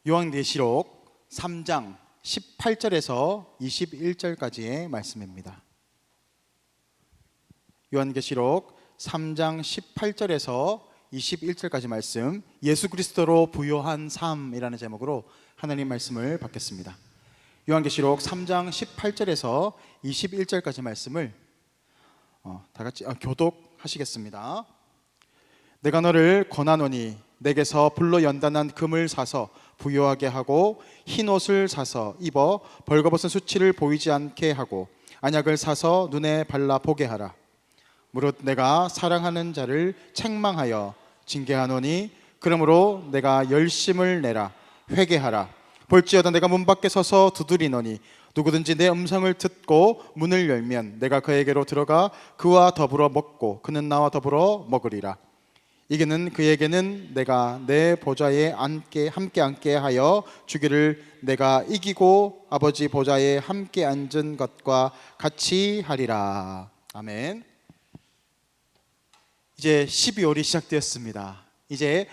요한계시록 3장 18절에서 21절까지의 말씀입니다. 요한계시록 3장 18절에서 21절까지 말씀, 예수 그리스도로 부요한 삶이라는 제목으로 하나님 말씀을 받겠습니다. 요한계시록 3장 18절에서 21절까지 말씀을 다 같이 교독하시겠습니다. 내가 너를 권하노니 내게서 불로 연단한 금을 사서 부요하게 하고 흰 옷을 사서 입어 벌거벗은 수치를 보이지 않게 하고 안약을 사서 눈에 발라 보게 하라. 무릇 내가 사랑하는 자를 책망하여 징계하노니 그러므로 내가 열심을 내라. 회개하라. 볼지어다 내가 문 밖에 서서 두드리노니 누구든지 내 음성을 듣고 문을 열면 내가 그에게로 들어가 그와 더불어 먹고 그는 나와 더불어 먹으리라. 이기는 그에게는 내가 내 보좌에 함께 앉게 하여 주기를 내가 이기고 아버지 보좌에 함께 앉은 것과 같이 하리라. 아멘. 이제 12월이 시작되었습니다. 이제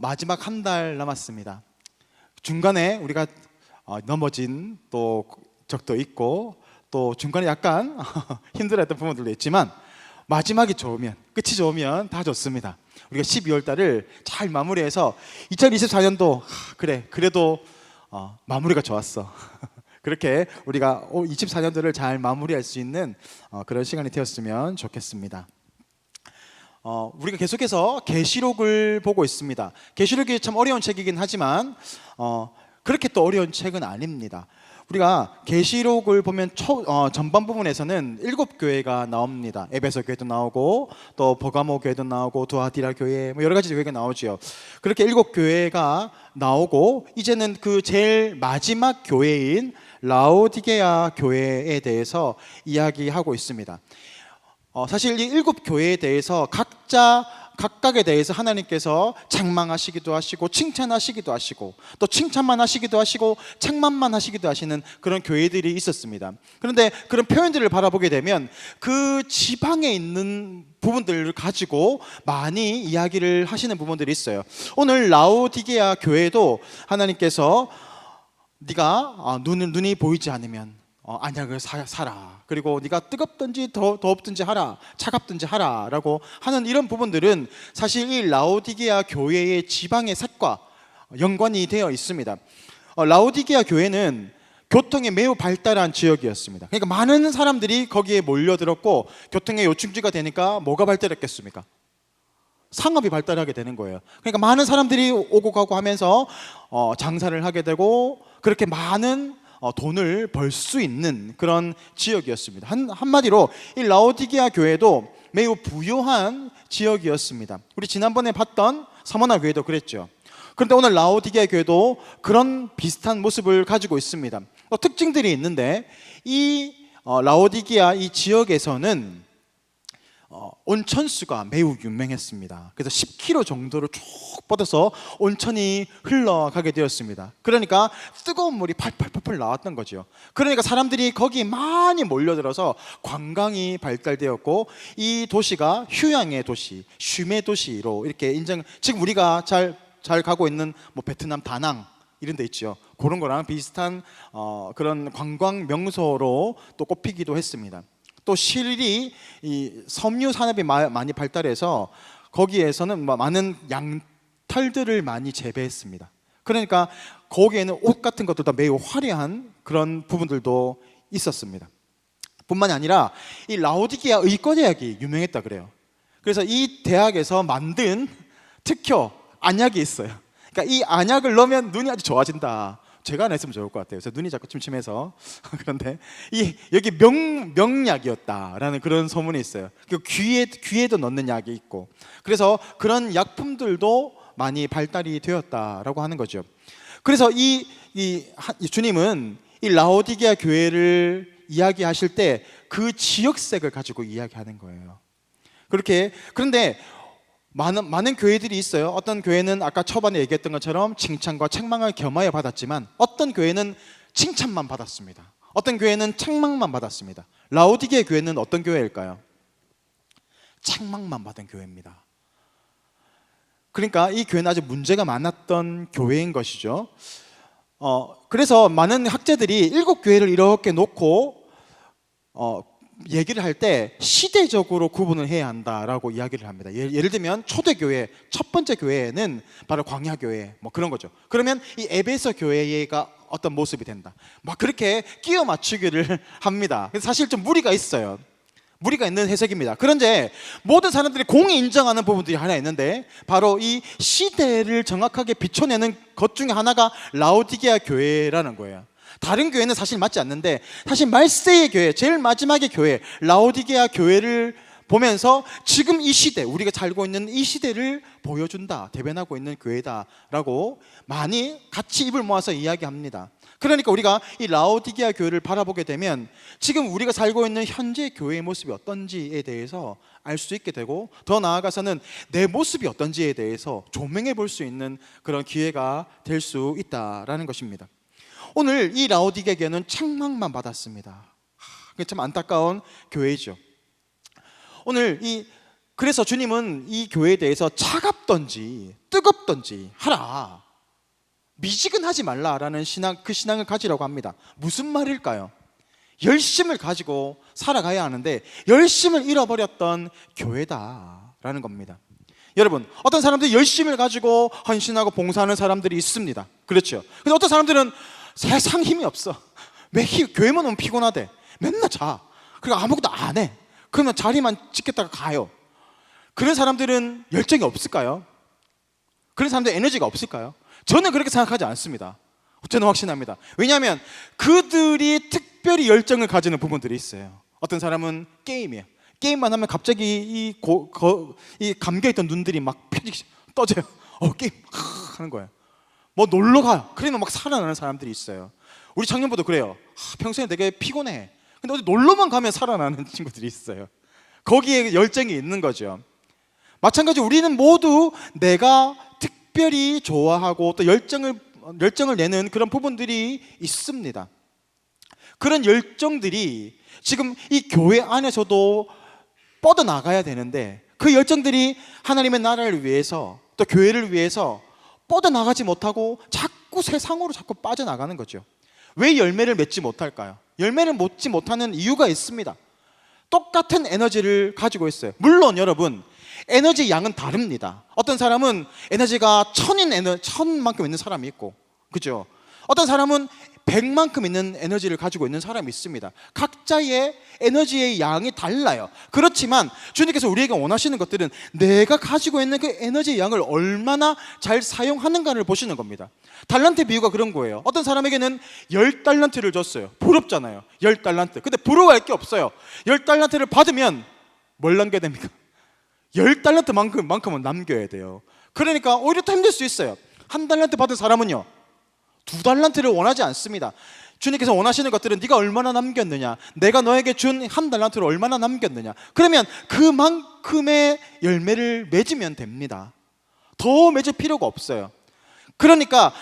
마지막 한 달 남았습니다. 중간에 우리가 넘어진 또 적도 있고 또 중간에 약간 힘들어했던 부분들도 있지만 마지막이 좋으면, 끝이 좋으면 다 좋습니다. 우리가 12월 달을 잘 마무리해서 2024년도 그래도 마무리가 좋았어. 그렇게 우리가 24년도를 잘 마무리할 수 있는 그런 시간이 되었으면 좋겠습니다. 우리가 계속해서 계시록을 보고 있습니다. 계시록이 참 어려운 책이긴 하지만 그렇게 또 어려운 책은 아닙니다. 우리가 계시록을 보면 전반 부분에서는 7교회가 나옵니다. 에베소 교회도 나오고 또 버가모 교회도 나오고 두아디라 교회 여러 가지 교회가 나오죠. 그렇게 7교회가 나오고 이제는 그 제일 마지막 교회인 라오디게아 교회에 대해서 이야기하고 있습니다. 사실 이 7교회에 대해서 각각에 대해서 하나님께서 책망하시기도 하시고 칭찬하시기도 하시고 또 칭찬만 하시기도 하시고 책망만 하시기도 하시는 그런 교회들이 있었습니다. 그런데 그런 표현들을 바라보게 되면 그 지방에 있는 부분들을 가지고 많이 이야기를 하시는 부분들이 있어요. 오늘 라오디게아 교회도 하나님께서 네가 눈이 보이지 않으면 안약을 사라. 그리고 네가 뜨겁든지 더웁든지 하라. 차갑든지 하라 라고 하는 이런 부분들은 사실 이 라오디게아 교회의 지방의 색과 연관이 되어 있습니다. 라오디게아 교회는 교통이 매우 발달한 지역이었습니다. 그러니까 많은 사람들이 거기에 몰려들었고 교통의 요충지가 되니까 뭐가 발달했겠습니까? 상업이 발달하게 되는 거예요. 그러니까 많은 사람들이 오고 가고 하면서 장사를 하게 되고 그렇게 많은 돈을 벌 수 있는 그런 지역이었습니다. 한마디로 이 라오디게아 교회도 매우 부유한 지역이었습니다. 우리 지난번에 봤던 서머나 교회도 그랬죠. 그런데 오늘 라오디게아 교회도 그런 비슷한 모습을 가지고 있습니다. 특징들이 있는데 이 라오디게아 이 지역에서는 온천수가 매우 유명했습니다. 그래서 10km 정도로 쭉 뻗어서 온천이 흘러가게 되었습니다. 그러니까 뜨거운 물이 팔팔팔 나왔던 거죠. 그러니까 사람들이 거기 많이 몰려들어서 관광이 발달되었고 이 도시가 휴양의 도시, 쉼의 도시로 이렇게 지금 우리가 잘 가고 있는 베트남 다낭 이런 데 있죠. 그런 거랑 비슷한 그런 관광 명소로 또 꼽히기도 했습니다. 또 실이 이 섬유 산업이 많이 발달해서 거기에서는 많은 양털들을 많이 재배했습니다. 그러니까 거기에는 옷 같은 것들도 매우 화려한 그런 부분들도 있었습니다. 뿐만이 아니라 이 라오디게아 의과대학이 유명했다 그래요. 그래서 이 대학에서 만든 특효 안약이 있어요. 그러니까 이 안약을 넣으면 눈이 아주 좋아진다. 제가 안 했으면 좋을 것 같아요. 그래서 눈이 자꾸 침침해서. 그런데 여기 명약이었다라는 그런 소문이 있어요. 귀에도 넣는 약이 있고. 그래서 그런 약품들도 많이 발달이 되었다라고 하는 거죠. 그래서 이 주님은 이 라오디게아 교회를 이야기하실 때 그 지역색을 가지고 이야기하는 거예요. 그런데 많은 교회들이 있어요. 어떤 교회는 아까 초반에 얘기했던 것처럼 칭찬과 책망을 겸하여 받았지만 어떤 교회는 칭찬만 받았습니다. 어떤 교회는 책망만 받았습니다. 라오디게아 교회는 어떤 교회일까요? 책망만 받은 교회입니다. 그러니까 이 교회는 아주 문제가 많았던 교회인 것이죠. 그래서 많은 학자들이 7교회를 이렇게 놓고 얘기를 할 때 시대적으로 구분을 해야 한다라고 이야기를 합니다. 예를 들면 초대교회, 첫 번째 교회는 바로 광야교회 뭐 그런 거죠. 그러면 이 에베소 교회가 어떤 모습이 된다, 막 그렇게 끼워 맞추기를 합니다. 사실 좀 무리가 있어요. 무리가 있는 해석입니다. 그런데 모든 사람들이 공히 인정하는 부분들이 하나 있는데, 바로 이 시대를 정확하게 비춰내는 것 중에 하나가 라오디게아 교회라는 거예요. 다른 교회는 사실 맞지 않는데, 사실 말세의 교회, 제일 마지막의 교회 라오디게아 교회를 보면서 지금 이 시대, 우리가 살고 있는 이 시대를 보여준다, 대변하고 있는 교회다라고 많이 같이 입을 모아서 이야기합니다. 그러니까 우리가 이 라오디게아 교회를 바라보게 되면 지금 우리가 살고 있는 현재 교회의 모습이 어떤지에 대해서 알 수 있게 되고, 더 나아가서는 내 모습이 어떤지에 대해서 조명해 볼 수 있는 그런 기회가 될 수 있다라는 것입니다. 오늘 이 라오디게아 교회는 책망만 받았습니다. 참 안타까운 교회이죠. 오늘 그래서 주님은 이 교회에 대해서 차갑던지 뜨겁던지 하라, 미지근하지 말라라는 그 신앙을 가지라고 합니다. 무슨 말일까요? 열심을 가지고 살아가야 하는데 열심을 잃어버렸던 교회다라는 겁니다. 여러분, 어떤 사람들이 열심을 가지고 헌신하고 봉사하는 사람들이 있습니다. 그렇죠. 근데 어떤 사람들은 세상 힘이 없어. 왜 교회만 오면 피곤하대. 맨날 자. 그리고 아무것도 안 해. 그러면 자리만 지켰다가 가요. 그런 사람들은 열정이 없을까요? 그런 사람들 에너지가 없을까요? 저는 그렇게 생각하지 않습니다. 저는 확신합니다. 왜냐하면 그들이 특별히 열정을 가지는 부분들이 있어요. 어떤 사람은 게임이에요. 게임만 하면 갑자기 이 감겨있던 눈들이 막 떠져요. 게임 하는 거예요. 뭐 놀러 가요. 그러면 막 살아나는 사람들이 있어요. 우리 청년부도 그래요. 평소에 되게 피곤해. 근데 어디 놀러만 가면 살아나는 친구들이 있어요. 거기에 열정이 있는 거죠. 마찬가지로 우리는 모두 내가 특별히 좋아하고 또 열정을 내는 그런 부분들이 있습니다. 그런 열정들이 지금 이 교회 안에서도 뻗어나가야 되는데, 그 열정들이 하나님의 나라를 위해서 또 교회를 위해서 뻗어나가지 못하고 자꾸 세상으로 자꾸 빠져나가는 거죠. 왜 열매를 맺지 못할까요? 열매를 맺지 못하는 이유가 있습니다. 똑같은 에너지를 가지고 있어요. 물론 여러분, 에너지 양은 다릅니다. 어떤 사람은 에너지가 1000만큼 있는 사람이 있고, 그죠? 어떤 사람은 100만큼 있는 에너지를 가지고 있는 사람이 있습니다. 각자의 에너지의 양이 달라요. 그렇지만 주님께서 우리에게 원하시는 것들은 내가 가지고 있는 그 에너지의 양을 얼마나 잘 사용하는가를 보시는 겁니다. 달란트 비유가 그런 거예요. 어떤 사람에게는 10달란트를 줬어요. 부럽잖아요. 10달란트. 근데 부러워할 게 없어요. 10달란트를 받으면 뭘 남겨야 됩니까? 10달란트만큼은 남겨야 돼요. 그러니까 오히려 더 힘들 수 있어요. 1달란트 받은 사람은요, 2달란트를 원하지 않습니다. 주님께서 원하시는 것들은 네가 얼마나 남겼느냐, 내가 너에게 준 1달란트를 얼마나 남겼느냐, 그러면 그만큼의 열매를 맺으면 됩니다. 더 맺을 필요가 없어요. 그러니까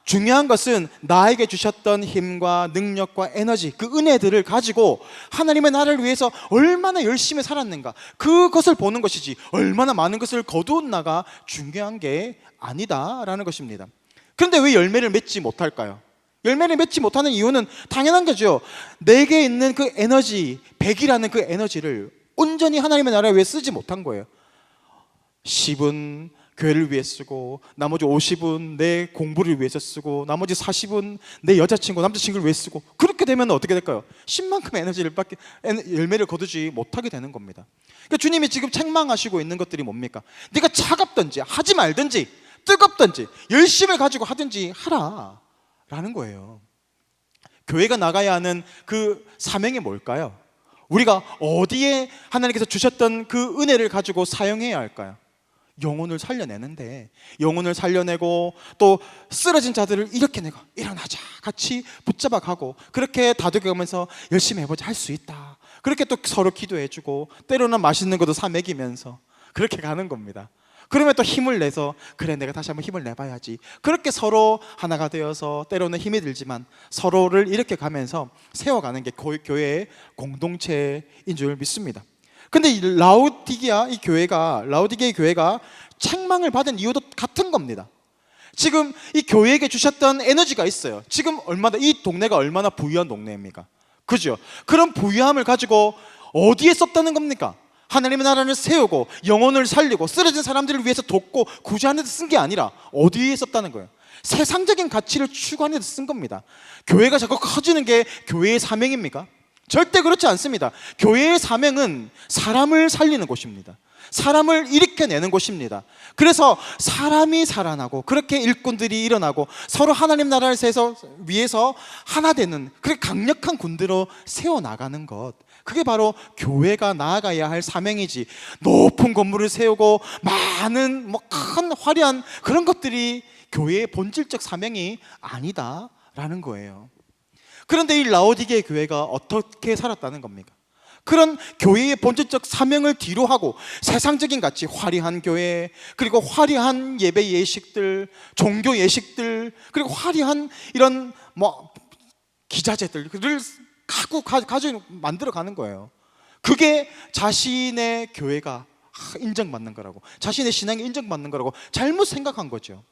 중요한 것은 나에게 주셨던 힘과 능력과 에너지, 그 은혜들을 가지고 하나님의 나라를 위해서 얼마나 열심히 살았는가, 그것을 보는 것이지 얼마나 많은 것을 거두었나가 중요한 게 아니다라는 것입니다. 그런데 왜 열매를 맺지 못할까요? 열매를 맺지 못하는 이유는 당연한 거죠. 내게 있는 그 에너지, 100이라는 그 에너지를 온전히 하나님의 나라를 위해 쓰지 못한 거예요. 10은 교회를 위해 쓰고, 나머지 50은 내 공부를 위해서 쓰고, 나머지 40은 내 여자친구, 남자친구를 위해 쓰고, 그렇게 되면 어떻게 될까요? 10만큼 열매를 거두지 못하게 되는 겁니다. 그러니까 주님이 지금 책망하시고 있는 것들이 뭡니까? 네가 차갑든지 하지 말든지 뜨겁든지 열심을 가지고 하든지 하라 라는 거예요. 교회가 나가야 하는 그 사명이 뭘까요? 우리가 어디에 하나님께서 주셨던 그 은혜를 가지고 사용해야 할까요? 영혼을 살려내는데, 영혼을 살려내고 또 쓰러진 자들을 이렇게 내가 일어나자 같이 붙잡아 가고, 그렇게 다독여가면서 열심히 해보자, 할 수 있다, 그렇게 또 서로 기도해주고, 때로는 맛있는 것도 사 먹이면서 그렇게 가는 겁니다. 그러면 또 힘을 내서, 그래 내가 다시 한번 힘을 내봐야지, 그렇게 서로 하나가 되어서 때로는 힘이 들지만 서로를 이렇게 가면서 세워가는 게 교회의 공동체인 줄 믿습니다. 근데 이 라오디게의 교회가 책망을 받은 이유도 같은 겁니다. 지금 이 교회에게 주셨던 에너지가 있어요. 지금 이 동네가 얼마나 부유한 동네입니까? 그죠? 그런 부유함을 가지고 어디에 썼다는 겁니까? 하나님의 나라를 세우고 영혼을 살리고 쓰러진 사람들을 위해서 돕고 구제하는 데 쓴 게 아니라 어디에 썼다는 거예요? 세상적인 가치를 추구하는 데 쓴 겁니다. 교회가 자꾸 커지는 게 교회의 사명입니까? 절대 그렇지 않습니다. 교회의 사명은 사람을 살리는 곳입니다. 사람을 일으켜내는 곳입니다. 그래서 사람이 살아나고 그렇게 일꾼들이 일어나고 서로 하나님 나라를 위해서 하나 되는 그렇게 강력한 군대로 세워나가는 것, 그게 바로 교회가 나아가야 할 사명이지, 높은 건물을 세우고 많은 큰 화려한 그런 것들이 교회의 본질적 사명이 아니다라는 거예요. 그런데 이 라오디게 교회가 어떻게 살았다는 겁니까? 그런 교회의 본질적 사명을 뒤로 하고 세상적인 가치, 화려한 교회, 그리고 화려한 예배 예식들, 종교 예식들, 그리고 화려한 이런 기자재들을 가지고 만들어가는 거예요. 그게 자신의 교회가 인정받는 거라고, 자신의 신앙이 인정받는 거라고 잘못 생각한 거죠.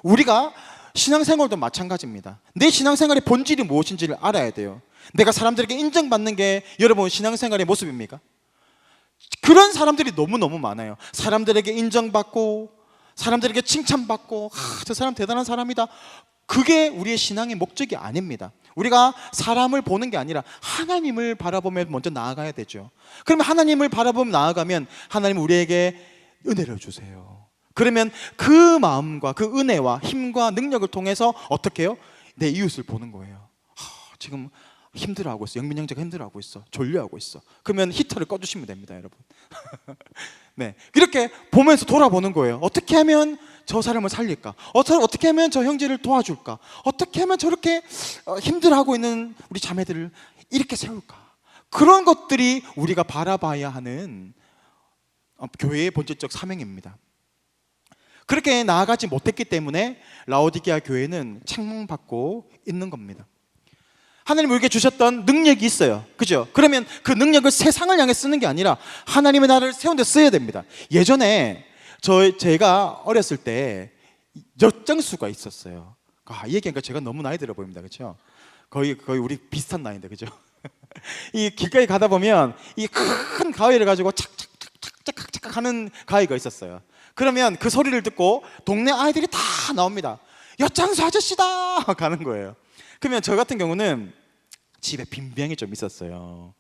우리가 신앙생활도 마찬가지입니다. 내 신앙생활의 본질이 무엇인지를 알아야 돼요. 내가 사람들에게 인정받는 게 여러분 신앙생활의 모습입니까? 그런 사람들이 너무너무 많아요. 사람들에게 인정받고 사람들에게 칭찬받고 저 사람 대단한 사람이다. 그게 우리의 신앙의 목적이 아닙니다. 우리가 사람을 보는 게 아니라 하나님을 바라보며 먼저 나아가야 되죠. 그러면 하나님을 바라보며 나아가면 하나님 우리에게 은혜를 주세요. 그러면 그 마음과 그 은혜와 힘과 능력을 통해서 어떻게 해요? 내 이웃을 보는 거예요. 지금 힘들어하고 있어. 영민 형제가 힘들어하고 있어. 졸려하고 있어. 그러면 히터를 꺼주시면 됩니다, 여러분. 네, 이렇게 보면서 돌아보는 거예요. 어떻게 하면 저 사람을 살릴까? 어떻게 하면 저 형제를 도와줄까? 어떻게 하면 저렇게 힘들어하고 있는 우리 자매들을 이렇게 세울까? 그런 것들이 우리가 바라봐야 하는 교회의 본질적 사명입니다. 그렇게 나아가지 못했기 때문에 라오디게아 교회는 책망받고 있는 겁니다. 하나님 우리에게 주셨던 능력이 있어요. 그죠? 그러면 그 능력을 세상을 향해 쓰는 게 아니라 하나님의 나라를 세우는 데 써야 됩니다. 예전에 제가 어렸을 때 엿장수가 있었어요. 이 얘기하니까 제가 너무 나이 들어 보입니다. 그렇죠? 거의 우리 비슷한 나이인데, 그죠? 이 길가에 가다 보면 이 큰 가위를 가지고 착착착착착 하는 가위가 있었어요. 그러면 그 소리를 듣고 동네 아이들이 다 나옵니다. 엿장수 아저씨다! 가는 거예요. 그러면 저 같은 경우는 집에 빈병이 좀 있었어요.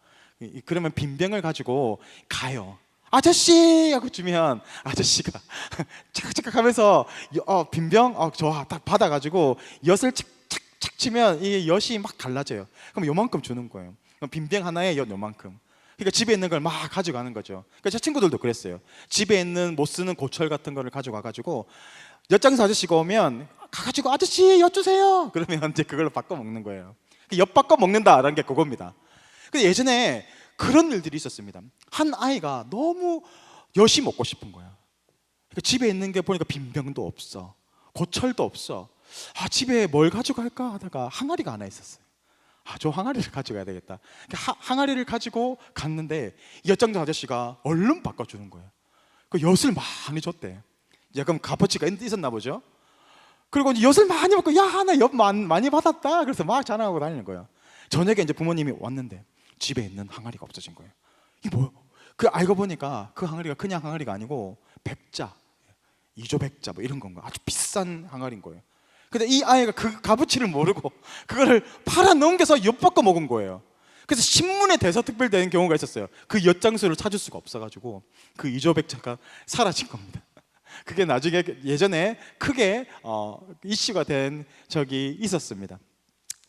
그러면 빈병을 가지고 가요. 아저씨! 하고 주면 아저씨가 착착착 하면서 빈병? 좋아. 딱 받아가지고 엿을 착착착 치면 이 엿이 막 갈라져요. 그럼 요만큼 주는 거예요. 그럼 빈병 하나에 엿 요만큼. 그러니까 집에 있는 걸 막 가져가는 거죠. 그러니까 제 친구들도 그랬어요. 집에 있는 못 쓰는 고철 같은 거를 가져가가지고 엿장수 아저씨가 오면 가가지고 아저씨 엿 주세요. 그러면 이제 그걸로 바꿔 먹는 거예요. 엿 바꿔 먹는다라는 게 그겁니다. 근데 예전에 그런 일들이 있었습니다. 한 아이가 너무 엿이 먹고 싶은 거야. 그러니까 집에 있는 게 보니까 빈병도 없어, 고철도 없어. 집에 뭘 가져갈까 하다가 항아리가 하나 있었어요. 저 항아리를 가져가야 되겠다. 항아리를 가지고 갔는데 엿장수 아저씨가 얼른 바꿔주는 거예요. 그 엿을 많이 줬대. 그럼 값어치가 있었나 보죠. 그리고 이제 엿을 많이 먹고, 야, 나 엿 많이 받았다. 그래서 막 자랑하고 다니는 거예요. 저녁에 이제 부모님이 왔는데 집에 있는 항아리가 없어진 거예요. 이게 뭐야? 알고 보니까 그 항아리가 그냥 항아리가 아니고 백자, 이조백자 뭐 이런 건가. 아주 비싼 항아리인 거예요. 근데 이 아이가 그 값어치를 모르고 그거를 팔아 넘겨서 엿 바꿔 먹은 거예요. 그래서 신문에 대서특별되는 경우가 있었어요. 그 엿장수를 찾을 수가 없어가지고 그 이조백자가 사라진 겁니다. 그게 나중에 예전에 크게 이슈가 된 적이 있었습니다.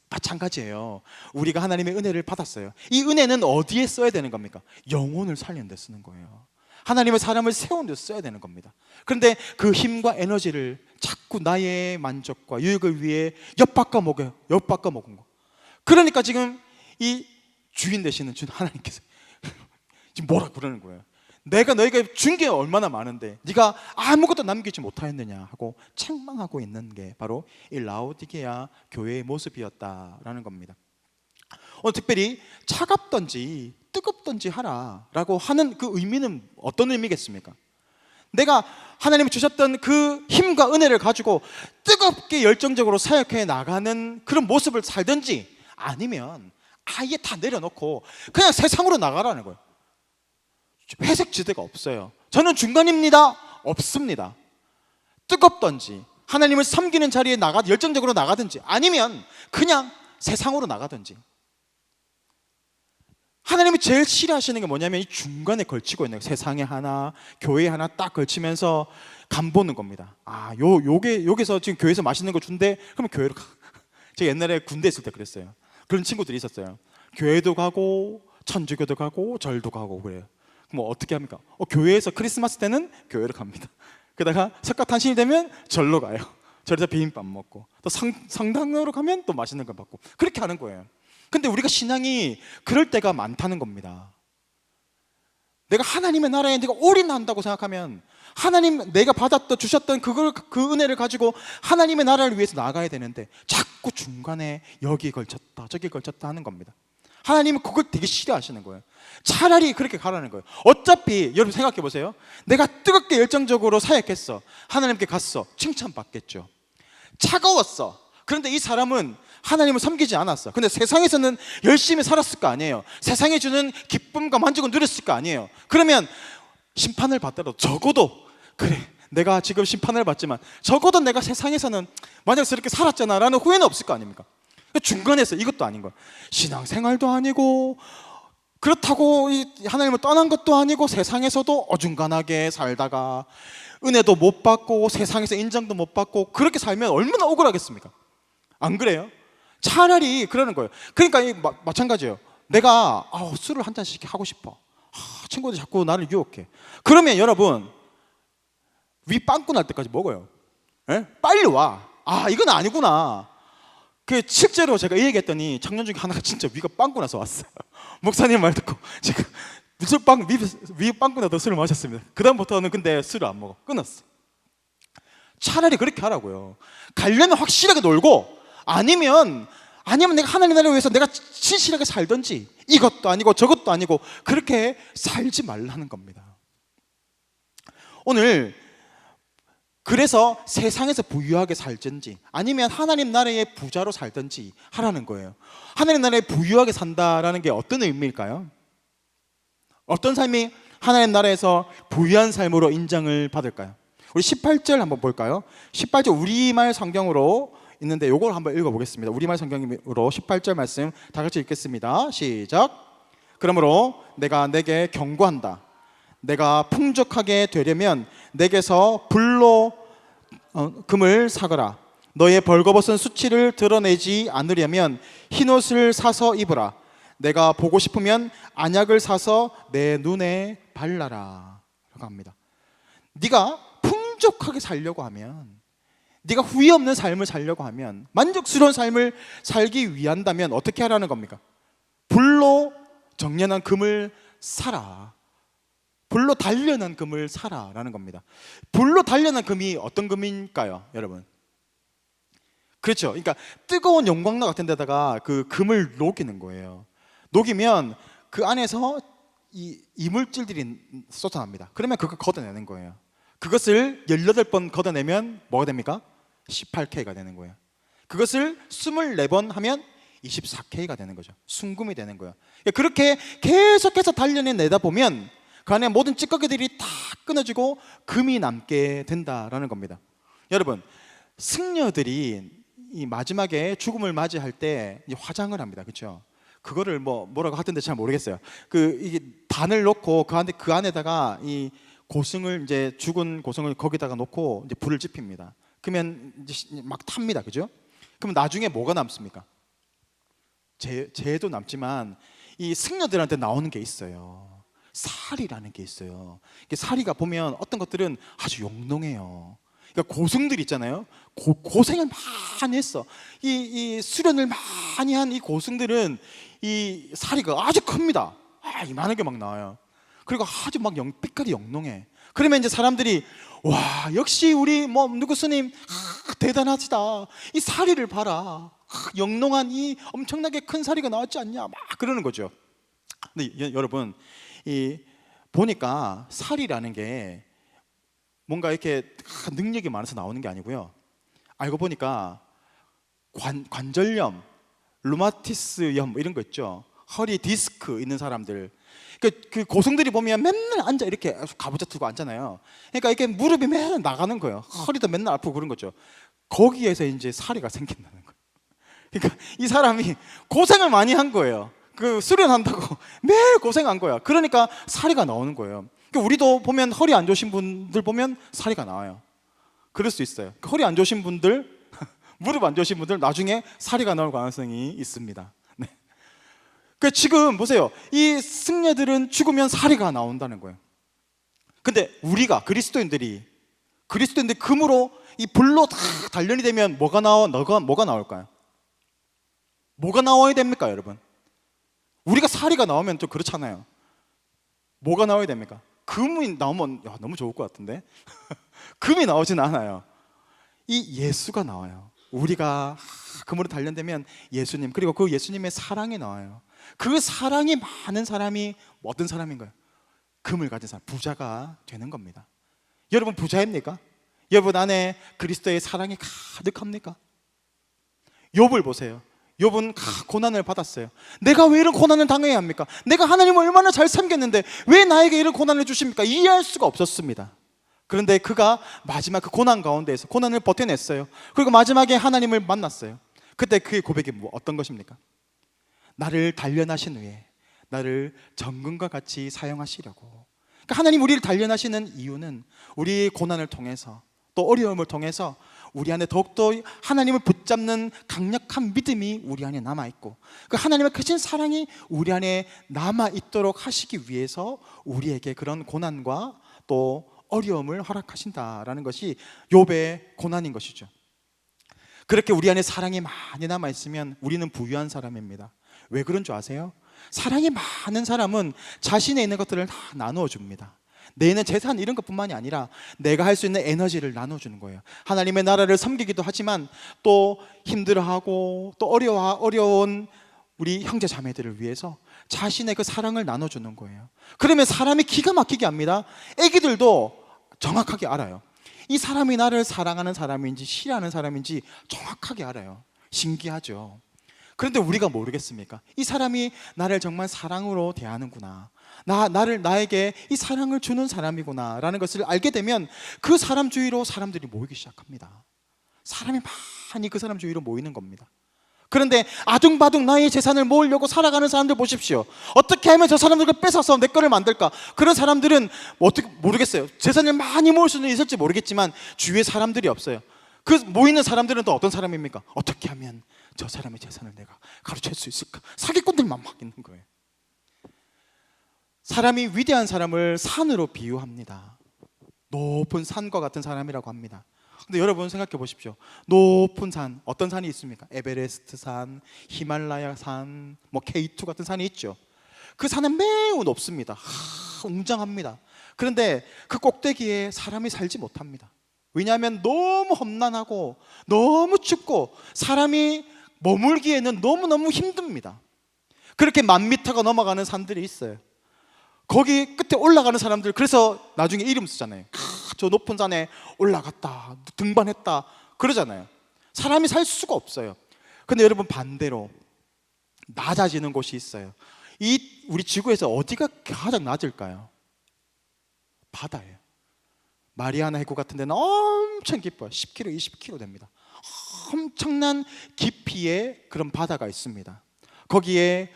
마찬가지예요. 우리가 하나님의 은혜를 받았어요. 이 은혜는 어디에 써야 되는 겁니까? 영혼을 살리는 데 쓰는 거예요. 하나님의 사람을 세우는 데 써야 되는 겁니다. 그런데 그 힘과 에너지를 자꾸 나의 만족과 유익을 위해 엿바꿔 먹어요. 엿바꿔 먹은 거. 그러니까 지금 이 주인 되시는 주 하나님께서 지금 뭐라 그러는 거예요. 내가 너희가 준 게 얼마나 많은데 네가 아무것도 남기지 못하였느냐 하고 책망하고 있는 게 바로 이 라오디게아 교회의 모습이었다라는 겁니다. 오늘 특별히 차갑던지 뜨겁던지 하라라고 하는 그 의미는 어떤 의미겠습니까? 내가 하나님이 주셨던 그 힘과 은혜를 가지고 뜨겁게 열정적으로 사역해 나가는 그런 모습을 살든지, 아니면 아예 다 내려놓고 그냥 세상으로 나가라는 거예요. 회색 지대가 없어요. 저는 중간입니다. 없습니다. 뜨겁던지 하나님을 섬기는 자리에 열정적으로 나가든지, 아니면 그냥 세상으로 나가든지. 하나님이 제일 싫어하시는 게 뭐냐면 이 중간에 걸치고 있는 거예요. 세상에 하나, 교회에 하나 딱 걸치면서 간 보는 겁니다. 여기서 지금 교회에서 맛있는 거 준대, 그러면 교회로 가. 제가 옛날에 군대 있을 때 그랬어요. 그런 친구들이 있었어요. 교회도 가고 천주교도 가고 절도 가고 그래요. 그럼 어떻게 합니까? 교회에서 크리스마스 때는 교회로 갑니다. 그러다가 석가탄신이 되면 절로 가요. 절에서 비빔밥 먹고, 또 성당으로 가면 또 맛있는 거 받고, 그렇게 하는 거예요. 근데 우리가 신앙이 그럴 때가 많다는 겁니다. 내가 하나님의 나라에 내가 올인한다고 생각하면 하나님 내가 주셨던 그 은혜를 가지고 하나님의 나라를 위해서 나가야 되는데 자꾸 중간에 여기 걸쳤다 저기 걸쳤다 하는 겁니다. 하나님은 그걸 되게 싫어하시는 거예요. 차라리 그렇게 가라는 거예요. 어차피 여러분 생각해 보세요. 내가 뜨겁게 열정적으로 사역했어. 하나님께 갔어. 칭찬받겠죠. 차가웠어. 그런데 이 사람은 하나님을 섬기지 않았어. 근데 세상에서는 열심히 살았을 거 아니에요. 세상에 주는 기쁨과 만족을 누렸을 거 아니에요. 그러면 심판을 받더라도 적어도, 그래 내가 지금 심판을 받지만 적어도 내가 세상에서는 만족스럽게 살았잖아 라는 후회는 없을 거 아닙니까? 중간에서 이것도 아닌 거예요. 신앙생활도 아니고 그렇다고 하나님을 떠난 것도 아니고 세상에서도 어중간하게 살다가 은혜도 못 받고 세상에서 인정도 못 받고 그렇게 살면 얼마나 억울하겠습니까? 안 그래요? 차라리 그러는 거예요. 그러니까 마찬가지예요. 내가 술을 한 잔씩 하고 싶어. 친구들이 자꾸 나를 유혹해. 그러면 여러분 위 빵꾸 날 때까지 먹어요. 에? 빨리 와. 이건 아니구나. 실제로 제가 이 얘기했더니 청년 중에 하나가 진짜 위가 빵꾸 나서 왔어요. 목사님 말 듣고 제가 위 빵꾸 나도 술을 마셨습니다. 그 다음부터는 근데 술을 안 먹어. 끊었어. 차라리 그렇게 하라고요. 가려면 확실하게 놀고, 아니면 내가 하나님 나라를 위해서 내가 진실하게 살든지, 이것도 아니고 저것도 아니고 그렇게 살지 말라는 겁니다. 오늘 그래서 세상에서 부유하게 살든지 아니면 하나님 나라의 부자로 살든지 하라는 거예요. 하나님 나라에 부유하게 산다라는 게 어떤 의미일까요? 어떤 삶이 하나님 나라에서 부유한 삶으로 인정을 받을까요? 우리 18절 한번 볼까요? 18절 우리말 성경으로 있는데 이걸 한번 읽어보겠습니다. 우리말 성경으로 18절 말씀 다 같이 읽겠습니다. 시작. 그러므로 내가 내게 경고한다. 내가 풍족하게 되려면 내게서 불로 금을 사거라. 너의 벌거벗은 수치를 드러내지 않으려면 흰옷을 사서 입으라. 내가 보고 싶으면 안약을 사서 내 눈에 발라라 라고 합니다. 네가 풍족하게 살려고 하면, 네가 후회 없는 삶을 살려고 하면, 만족스러운 삶을 살기 위한다면 어떻게 하라는 겁니까? 불로 정련한 금을 사라. 불로 단련한 금을 사라라는 겁니다. 불로 단련한 금이 어떤 금일까요, 여러분? 그렇죠. 그러니까 뜨거운 용광로 같은 데다가 그 금을 녹이는 거예요. 녹이면 그 안에서 이 이물질들이 쏟아납니다. 그러면 그걸 걷어내는 거예요. 그것을 18번 걷어내면 뭐가 됩니까? 18K가 되는 거예요. 그것을 24번 하면 24K가 되는 거죠. 순금이 되는 거예요. 그렇게 계속해서 단련해내다 보면 그 안에 모든 찌꺼기들이 다 끊어지고 금이 남게 된다라는 겁니다. 여러분, 승려들이 이 마지막에 죽음을 맞이할 때 화장을 합니다. 그렇죠? 그거를 뭐라고 하던데 잘 모르겠어요. 이게 단을 놓고 그 안에다가 이 고승을, 이제 죽은 고승을 거기다가 놓고 이제 불을 지핍니다. 그러면 이제 막 탑니다. 그죠? 그럼 나중에 뭐가 남습니까? 재도 남지만 이 승려들한테 나오는 게 있어요. 살이라는 게 있어요. 살이가 보면 어떤 것들은 아주 영롱해요. 그러니까 고승들 있잖아요. 고생을 많이 했어. 이 수련을 많이 한 이 고승들은 이 살이가 아주 큽니다. 이만하게 막 나와요. 그리고 아주 막 빛깔이 영롱해. 그러면 이제 사람들이 와, 역시 우리 누구 스님 대단하시다. 이 사리를 봐라. 영롱한 이 엄청나게 큰 사리가 나왔지 않냐 막 그러는 거죠. 근데 여러분, 이 보니까 살이라는 게 뭔가 이렇게 능력이 많아서 나오는 게 아니고요. 알고 보니까 관절염, 루마티스염 뭐 이런 거 있죠. 허리 디스크 있는 사람들, 그 고성들이 보면 맨날 앉아 이렇게 가부좌 들고 앉잖아요. 그러니까 이게 무릎이 맨날 나가는 거예요. 허리도 맨날 아프고 그런 거죠. 거기에서 이제 살이가 생긴다는 거예요. 그러니까 이 사람이 고생을 많이 한 거예요. 그 수련한다고 매일 고생한 거야. 그러니까 살이가 나오는 거예요. 그러니까 우리도 보면 허리 안 좋으신 분들 보면 살이가 나와요. 그럴 수 있어요. 허리 안 좋으신 분들, 무릎 안 좋으신 분들 나중에 살이가 나올 가능성이 있습니다. 네. 그 지금 보세요. 이 승려들은 죽으면 살이가 나온다는 거예요. 근데 우리가 그리스도인들이 금으로 이 불로 다 단련이 되면 뭐가 나올까요? 뭐가 나와야 됩니까, 여러분? 우리가 살이가 나오면 좀 그렇잖아요. 뭐가 나와야 됩니까? 금이 나오면 너무 좋을 것 같은데. 금이 나오진 않아요. 이 예수가 나와요. 우리가 금으로 단련되면 예수님, 그리고 그 예수님의 사랑이 나와요. 그 사랑이 많은 사람이 어떤 사람인가요? 금을 가진 사람, 부자가 되는 겁니다. 여러분 부자입니까? 여러분 안에 그리스도의 사랑이 가득합니까? 욥을 보세요. 욥은 고난을 받았어요. 내가 왜 이런 고난을 당해야 합니까? 내가 하나님을 얼마나 잘 섬겼는데 왜 나에게 이런 고난을 주십니까? 이해할 수가 없었습니다. 그런데 그가 마지막 그 고난 가운데에서 고난을 버텨냈어요. 그리고 마지막에 하나님을 만났어요. 그때 그의 고백이 어떤 것입니까? 나를 단련하신 후에 나를 정금과 같이 사용하시려고. 그러니까 하나님 우리를 단련하시는 이유는 우리 고난을 통해서 또 어려움을 통해서 우리 안에 더욱더 하나님을 붙잡는 강력한 믿음이 우리 안에 남아있고, 그 하나님의 크신 사랑이 우리 안에 남아있도록 하시기 위해서 우리에게 그런 고난과 또 어려움을 허락하신다라는 것이 욥의 고난인 것이죠. 그렇게 우리 안에 사랑이 많이 남아있으면 우리는 부유한 사람입니다. 왜 그런 줄 아세요? 사랑이 많은 사람은 자신에 있는 것들을 다 나누어 줍니다. 내 있는 재산 이런 것뿐만이 아니라 내가 할 수 있는 에너지를 나눠주는 거예요. 하나님의 나라를 섬기기도 하지만 또 힘들어하고 또 어려운 우리 형제 자매들을 위해서 자신의 그 사랑을 나눠주는 거예요. 그러면 사람이 기가 막히게 합니다. 애기들도 정확하게 알아요. 이 사람이 나를 사랑하는 사람인지 싫어하는 사람인지 정확하게 알아요. 신기하죠. 그런데 우리가 모르겠습니까? 이 사람이 나를 정말 사랑으로 대하는구나, 나에게 이 사랑을 주는 사람이구나 라는 것을 알게 되면 그 사람 주위로 사람들이 모이기 시작합니다. 사람이 많이 그 사람 주위로 모이는 겁니다. 그런데 아둥바둥 나의 재산을 모으려고 살아가는 사람들 보십시오. 어떻게 하면 저 사람들을 뺏어서 내 거를 만들까? 그런 사람들은 어떻게 모르겠어요. 재산을 많이 모을 수는 있을지 모르겠지만 주위에 사람들이 없어요. 그 모이는 사람들은 또 어떤 사람입니까? 어떻게 하면 저 사람의 재산을 내가 가로챌 수 있을까? 사기꾼들만 막 있는 거예요. 사람이 위대한 사람을 산으로 비유합니다. 높은 산과 같은 사람이라고 합니다. 근데 여러분 생각해 보십시오. 높은 산, 어떤 산이 있습니까? 에베레스트 산, 히말라야 산, 뭐 K2 같은 산이 있죠. 그 산은 매우 높습니다. 웅장합니다. 그런데 그 꼭대기에 사람이 살지 못합니다. 왜냐하면 너무 험난하고 너무 춥고 사람이 머물기에는 너무너무 힘듭니다. 그렇게 10,000m가 넘어가는 산들이 있어요. 거기 끝에 올라가는 사람들, 그래서 나중에 이름 쓰잖아요. 저 높은 산에 올라갔다, 등반했다 그러잖아요. 사람이 살 수가 없어요. 근데 여러분 반대로 낮아지는 곳이 있어요. 우리 지구에서 어디가 가장 낮을까요? 바다예요. 마리아나 해구 같은 데는 엄청 깊어요. 10km, 20km 됩니다. 엄청난 깊이의 그런 바다가 있습니다. 거기에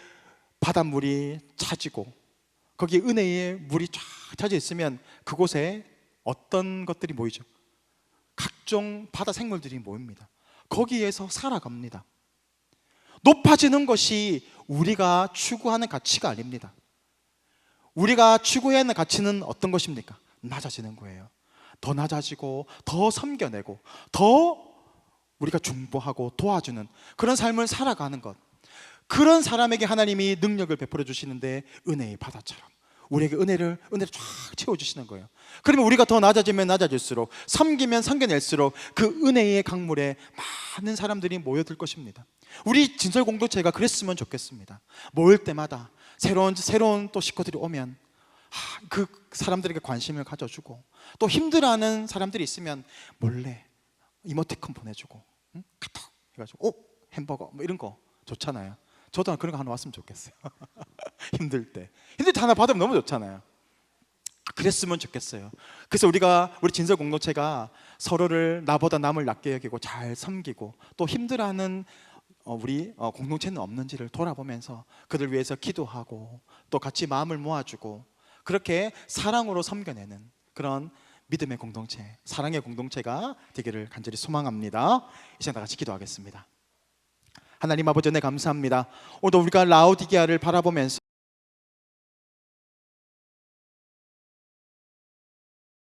바닷물이 차지고 거기에 은혜의 물이 쫙 차져 있으면 그곳에 어떤 것들이 모이죠? 각종 바다 생물들이 모입니다. 거기에서 살아갑니다. 높아지는 것이 우리가 추구하는 가치가 아닙니다. 우리가 추구해야 하는 가치는 어떤 것입니까? 낮아지는 거예요. 더 낮아지고 더 섬겨내고 더 우리가 중보하고 도와주는 그런 삶을 살아가는 것, 그런 사람에게 하나님이 능력을 베풀어 주시는데 은혜의 바다처럼 우리에게 은혜를 쫙 채워주시는 거예요. 그러면 우리가 더 낮아지면 낮아질수록, 섬기면 섬겨낼수록 그 은혜의 강물에 많은 사람들이 모여들 것입니다. 우리 진설 공동체가 그랬으면 좋겠습니다. 모일 때마다 새로운 또 식구들이 오면 그 사람들에게 관심을 가져주고, 또 힘들어하는 사람들이 있으면 몰래 이모티콘 보내주고, 응? 카톡 해가지고 햄버거 뭐 이런 거 좋잖아요. 저도 그런 거 하나 왔으면 좋겠어요. 힘들 때 하나 받으면 너무 좋잖아요. 그랬으면 좋겠어요. 그래서 우리 진설 공동체가 서로를 나보다 남을 낮게 여기고 잘 섬기고, 또 힘들어하는 우리 공동체는 없는지를 돌아보면서 그들 위해서 기도하고, 또 같이 마음을 모아주고, 그렇게 사랑으로 섬겨내는 그런 믿음의 공동체, 사랑의 공동체가 되기를 간절히 소망합니다. 이 시간 다 같이 기도하겠습니다. 하나님 아버지, 은혜 감사합니다. 오늘도 우리가 라오디게아를 바라보면서